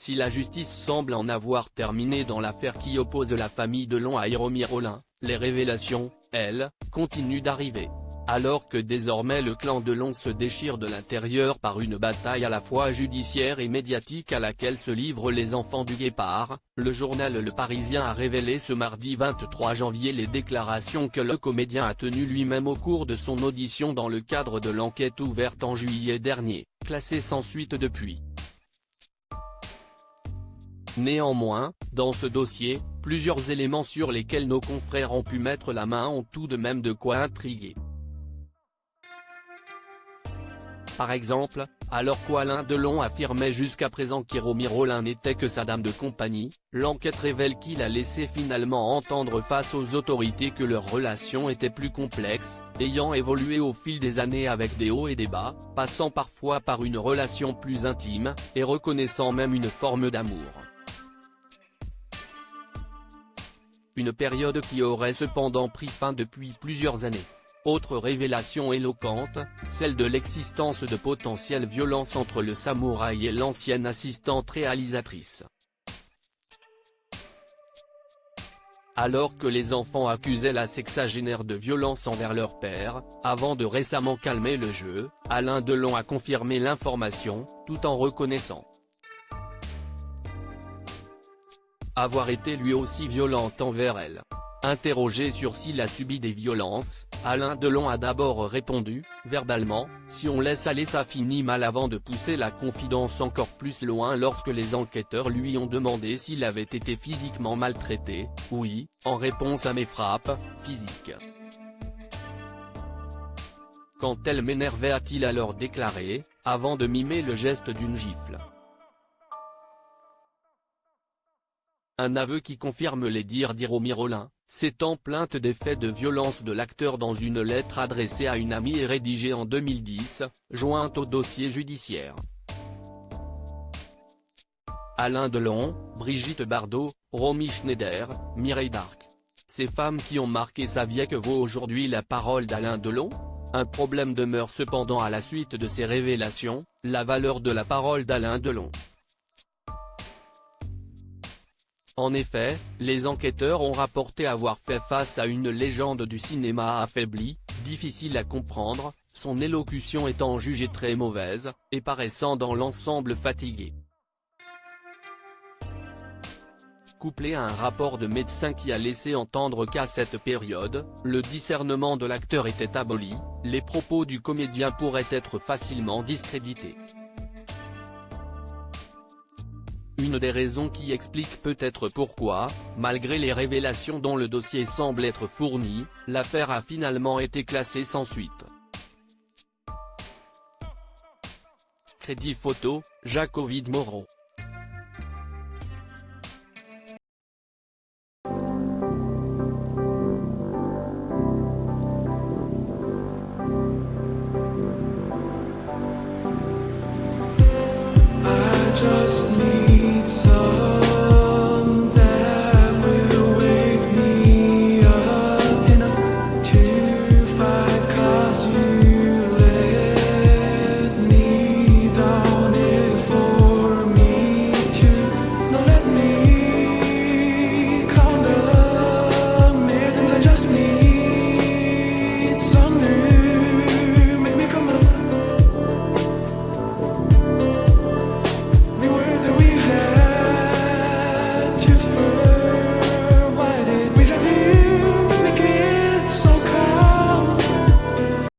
Si la justice semble en avoir terminé dans l'affaire qui oppose la famille Delon à Héromir Rollin, les révélations, elles, continuent d'arriver. Alors que désormais le clan Delon se déchire de l'intérieur par une bataille à la fois judiciaire et médiatique à laquelle se livrent les enfants du Guépard, le journal Le Parisien a révélé ce mardi 23 janvier les déclarations que le comédien a tenues lui-même au cours de son audition dans le cadre de l'enquête ouverte en juillet dernier, classée sans suite depuis. Néanmoins, dans ce dossier, plusieurs éléments sur lesquels nos confrères ont pu mettre la main ont tout de même de quoi intriguer. Par exemple, alors qu'Alain Delon affirmait jusqu'à présent qu'Héromir Rollin n'était que sa dame de compagnie, l'enquête révèle qu'il a laissé finalement entendre face aux autorités que leur relation était plus complexe, ayant évolué au fil des années avec des hauts et des bas, passant parfois par une relation plus intime, et reconnaissant même une forme d'amour. Une période qui aurait cependant pris fin depuis plusieurs années. Autre révélation éloquente, celle de l'existence de potentielles violences entre le samouraï et l'ancienne assistante réalisatrice. Alors que les enfants accusaient la sexagénaire de violence envers leur père, avant de récemment calmer le jeu, Alain Delon a confirmé l'information, tout en reconnaissant avoir été lui aussi violente envers elle. Interrogé sur s'il a subi des violences, Alain Delon a d'abord répondu, verbalement, si on laisse aller ça finit mal avant de pousser la confidence encore plus loin lorsque les enquêteurs lui ont demandé s'il avait été physiquement maltraité, oui, en réponse à mes frappes, physiques. Quand elle m'énervait a-t-il alors déclaré, avant de mimer le geste d'une gifle. Un aveu qui confirme les dires d'Héromir Rollin, s'étant plainte des faits de violence de l'acteur dans une lettre adressée à une amie et rédigée en 2010, jointe au dossier judiciaire. Alain Delon, Brigitte Bardot, Romy Schneider, Mireille Darc. Ces femmes qui ont marqué sa vie. Que vaut aujourd'hui la parole d'Alain Delon? Un problème demeure cependant à la suite de ces révélations, la valeur de la parole d'Alain Delon. En effet, les enquêteurs ont rapporté avoir fait face à une légende du cinéma affaiblie, difficile à comprendre, son élocution étant jugée très mauvaise, et paraissant dans l'ensemble fatiguée. Couplé à un rapport de médecin qui a laissé entendre qu'à cette période, le discernement de l'acteur était aboli, les propos du comédien pourraient être facilement discrédités. Une des raisons qui explique peut-être pourquoi, malgré les révélations dont le dossier semble être fourni, l'affaire a finalement été classée sans suite. Crédit photo, Jacques Ovid Moreau.